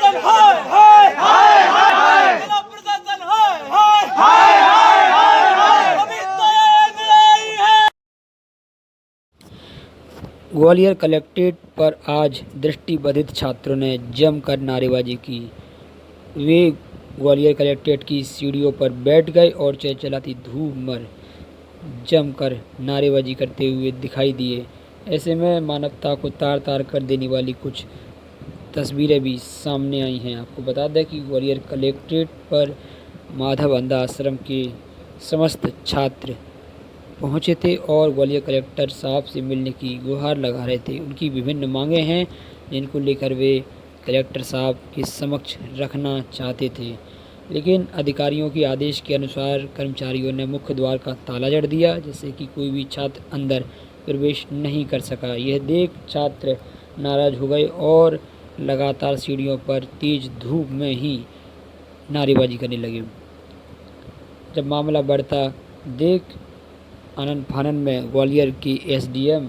प्रशासन हाय हाय हाय हाय, जिला प्रशासन हाय हाय हाय हाय हाय, अभी तो आई है। ग्वालियर कलेक्ट्रेट पर आज दृष्टिबाधित छात्रों ने जमकर नारेबाजी की। वे ग्वालियर कलेक्ट्रेट की सीढ़ियों पर बैठ गए और चिलचिलाती धूप में जमकर नारेबाजी करते हुए दिखाई दिए। ऐसे में मानवता को तार तार कर देने वाली कुछ तस्वीरें भी सामने आई हैं। आपको बता दें कि ग्वालियर कलेक्ट्रेट पर माधव अंधा आश्रम के समस्त छात्र पहुंचे थे और ग्वालियर कलेक्टर साहब से मिलने की गुहार लगा रहे थे। उनकी विभिन्न मांगें हैं जिनको लेकर वे कलेक्टर साहब के समक्ष रखना चाहते थे, लेकिन अधिकारियों के आदेश के अनुसार कर्मचारियों ने मुख्य द्वार का ताला जड़ दिया, जिससे कि कोई भी छात्र अंदर प्रवेश नहीं कर सका। यह देख छात्र नाराज हो गए और लगातार सीढ़ियों पर तेज धूप में ही नारेबाजी करने लगे। जब मामला बढ़ता देख आनन फानन में ग्वालियर की एसडीएम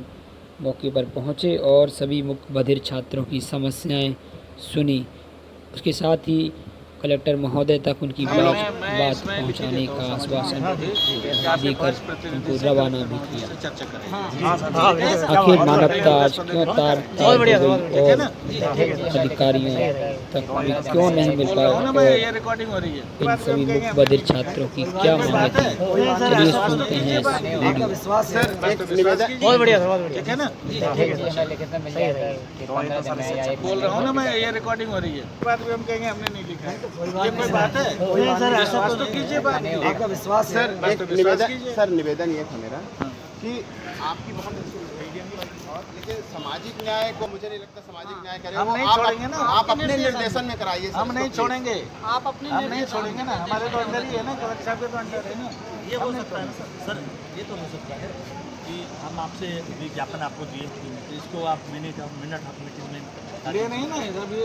मौके पर पहुंचे और सभी मुख्य बधिर छात्रों की समस्याएं सुनी। उसके साथ ही कलेक्टर महोदय तक उनकी बात पहुंचाने का आश्वासन देकर उनको रवाना भी किया। आखिर मानवता आज क्यों तार तार हो गई और अधिकारियों तक भी क्यों नहीं मिल पाया और इन सभी मुख्य बधिर छात्रों की क्या मांग थी, चलिए सुनते हैं इस वीडियो। बहुत बढ़िया ठीक है ना, बोल रहा हूँ ना मैं, ये रिकॉर्डिंग हो रही है। बात भी हम कहेंगे हमने नहीं लिखा है, ये कोई बात है? सर विश्वास तो कीजिए, बात आपका विश्वास सर। सर निवेदन ये था मेरा कि आपकी बहुत लेकिन सामाजिक न्याय को मुझे नहीं लगता सामाजिक न्याय करेगा। हम नहीं छोड़ेंगे ना, आप अपने निर्देशन में कराइए। हम नहीं छोड़ेंगे, आप अपने हम नहीं छोड़ेंगे ना, हमारे तो अंदर ही है ना, कलेक्टर साहब के तो अंदर है ना। ये हो सकता है ना सर, ये तो हो सकता है कि हम आपसे विज्ञापन आपको दिए, इसको आप मिनट ऑफ मीटिंग में ये नहीं ना,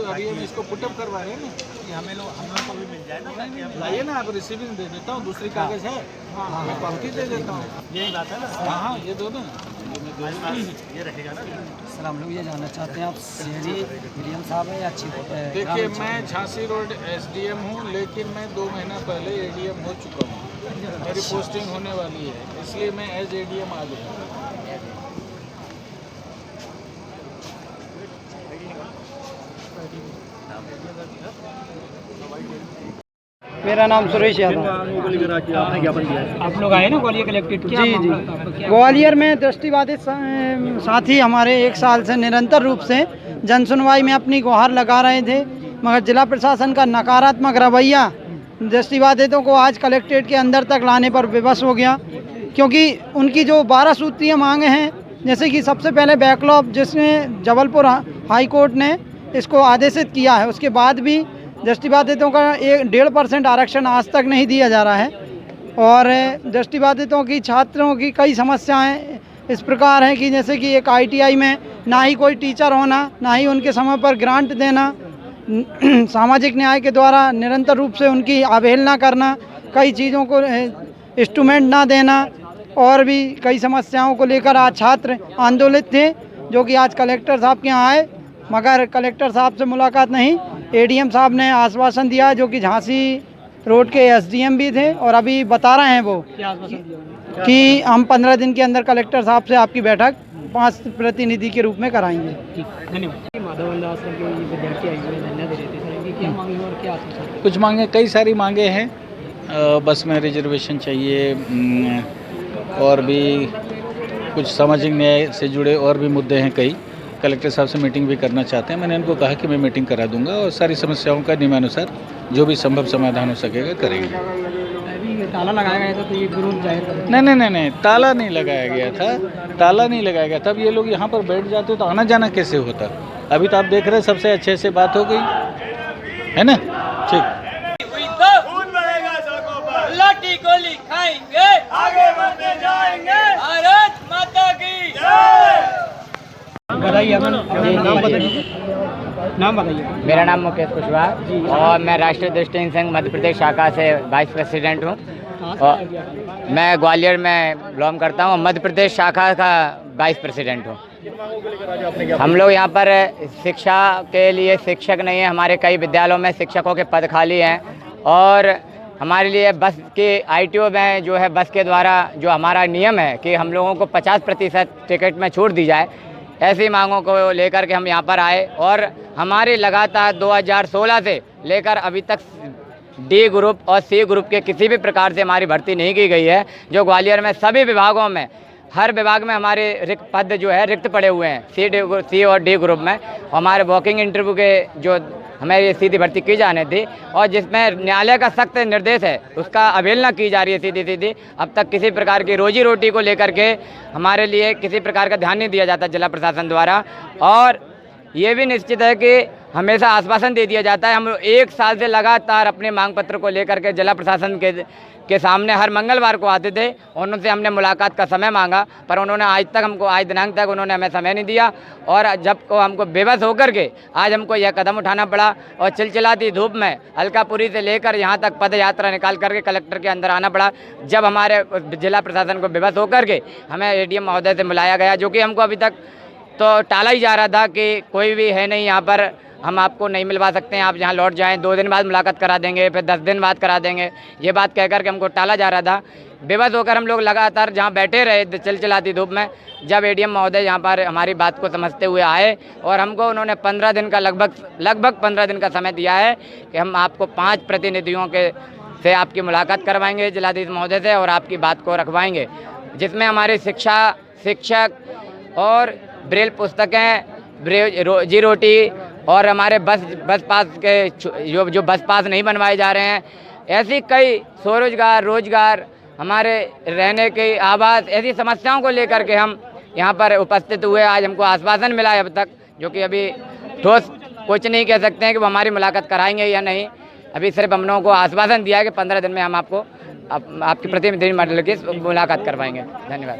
अभी हम इसको पुटअप करवा रहे हैं ना, कि हम लोग को भी मिल जाए ना, ताकि हम लाइए ना, आप रिसीविंग दे देता हूँ, दूसरी कागज है मैं पावती दे देता हूँ। यही बात है ना। हाँ ये दो ना, ये रहेगा ना। सर हम लोग ये जानना चाहते हैं आप सीडी विलियम साहब है या चीफ? देखिए मैं झांसी रोड एसडीएम हूँ, लेकिन मैं 2 महीना पहले एडीएम हो चुका हूँ। मेरी पोस्टिंग होने वाली है, इसलिए मैं एज एडीएम आ गया। मेरा नाम सुरेश यादव। आप लोग आए ना ग्वालियर कलेक्ट्रेट? जी ग्वालियर में दृष्टिबाधित साथी हमारे 1 साल से निरंतर रूप से जन सुनवाई में अपनी गुहार लगा रहे थे, मगर जिला प्रशासन का नकारात्मक रवैया दृष्टिबाधितों को आज कलेक्ट्रेट के अंदर तक लाने पर विवश हो गया, क्योंकि उनकी जो 12 सूत्रीय मांगे हैं, जैसे कि सबसे पहले बैकलॉग जिसमें जबलपुर हाई कोर्ट ने इसको आदेशित किया है, उसके बाद भी दृष्टिबाधितों का 1.5% आरक्षण आज तक नहीं दिया जा रहा है। और दृष्टिबाधितों की छात्रों की कई समस्याएं इस प्रकार हैं कि जैसे कि एक आईटीआई में ना ही कोई टीचर होना, ना ही उनके समय पर ग्रांट देना, सामाजिक न्याय के द्वारा निरंतर रूप से उनकी अवहेलना करना, कई चीज़ों को इंस्ट्रूमेंट ना देना, और भी कई समस्याओं को लेकर आज छात्र आंदोलित थे, जो कि आज कलेक्टर साहब के यहाँ आए, मगर कलेक्टर साहब से मुलाकात नहीं। एडीएम साहब ने आश्वासन दिया, जो कि झांसी रोड के एसडीएम भी थे, और अभी बता रहे हैं वो कि हम 15 दिन के अंदर कलेक्टर साहब से आपकी बैठक 5 प्रतिनिधि के रूप में कराएंगे। कुछ मांगे, कई सारी मांगे हैं। बस में रिजर्वेशन चाहिए, और भी कुछ सामाजिक न्याय से जुड़े और भी मुद्दे हैं कई। कलेक्टर साहब से मीटिंग भी करना चाहते हैं। मैंने उनको कहा कि मैं मीटिंग करा दूंगा और सारी समस्याओं का नियमानुसार जो भी संभव समाधान हो सकेगा करेंगे। ताला लगाया गया था तो ये विरोध जाहिर नहीं, ताला नहीं लगाया गया था, ताला नहीं लगाया गया। तब ये लोग यहाँ पर बैठ जाते तो आना जाना कैसे होता? अभी तो आप देख रहे हैं सबसे अच्छे से बात हो गई है ना। ठीक, लाठी गोली खाएंगे, आगे बढ़ते जाएंगे, भारत माता की जय। नाम बताइए। मेरा नाम मुकेश कुशवाहा और मैं राष्ट्रीय दृष्टिहीन संघ मध्य प्रदेश शाखा से वाइस प्रेसिडेंट हूँ, और मैं ग्वालियर में बिलोंग करता हूँ, मध्य प्रदेश शाखा का वाइस प्रेसिडेंट हूँ। किन मांगों को लेकर आज आपने हम लोग यहाँ पर शिक्षा के लिए शिक्षक नहीं है, हमारे कई विद्यालयों में शिक्षकों के पद खाली हैं और हमारे लिए बस के ITO में जो है बस के द्वारा जो हमारा नियम है कि हम लोगों को 50% टिकट में छूट दी जाए, ऐसी मांगों को लेकर के हम यहाँ पर आए और हमारी लगातार 2016 से लेकर अभी तक D ग्रुप और C ग्रुप के किसी भी प्रकार से हमारी भर्ती नहीं की गई है। जो ग्वालियर में सभी विभागों में हर विभाग में हमारे रिक्त पद जो है रिक्त पड़े हुए हैं C और D ग्रुप में। हमारे वॉकिंग इंटरव्यू के जो हमें सीधी भर्ती की जानी थी और जिसमें न्यायालय का सख्त निर्देश है उसका अवहेलना की जा रही है सीधी। अब तक किसी प्रकार की रोजी रोटी को लेकर के हमारे लिए किसी प्रकार का ध्यान नहीं दिया जाता जिला प्रशासन द्वारा। और ये भी निश्चित है कि हमेशा आश्वासन दे दिया जाता है। हम 1 साल से लगातार अपने मांग पत्र को लेकर के जिला प्रशासन के सामने हर मंगलवार को आते थे। उनसे हमने मुलाकात का समय मांगा पर उन्होंने आज दिनांक तक उन्होंने हमें समय नहीं दिया और जब को हमको बेबस होकर के आज हमको यह कदम उठाना पड़ा और चिलचिलाती धूप में अलकापुरी से लेकर यहाँ तक पद यात्रा निकाल करके कलेक्टर के अंदर आना पड़ा। जब हमारे जिला प्रशासन को बेबस होकर के हमें ADM महोदय से बुलाया गया, जो कि हमको अभी तक तो टाला ही जा रहा था कि कोई भी है नहीं यहाँ पर, हम आपको नहीं मिलवा सकते हैं, आप यहाँ लौट जाएं, 2 दिन बाद मुलाकात करा देंगे, फिर 10 दिन बाद करा देंगे, ये बात कहकर के हमको टाला जा रहा था। बेबस होकर हम लोग लगातार जहाँ बैठे रहे चिलचिलाती धूप में, जब ADM महोदय यहाँ पर हमारी बात को समझते हुए आए और हमको उन्होंने 15 दिन का लगभग 15 दिन का समय दिया है कि हम आपको 5 प्रतिनिधियों से आपकी मुलाकात करवाएंगे जिलाधीश महोदय से और आपकी बात को रखवाएंगे, जिसमें हमारी शिक्षक और ब्रेल पुस्तकें, रोजी रोटी और हमारे बस पास के जो बस पास नहीं बनवाए जा रहे हैं, ऐसी कई स्वरोजगार, रोजगार, हमारे रहने के आवास, ऐसी समस्याओं को लेकर के हम यहाँ पर उपस्थित हुए। आज हमको आश्वासन मिला है अब तक, जो कि अभी ठोस कुछ नहीं कह सकते हैं कि वो हमारी मुलाकात कराएंगे या नहीं। अभी सिर्फ हम लोगों को आश्वासन दिया है कि 15 दिन में हम आपको आपके प्रतिनिधि मंडल की मुलाकात करवाएंगे। धन्यवाद।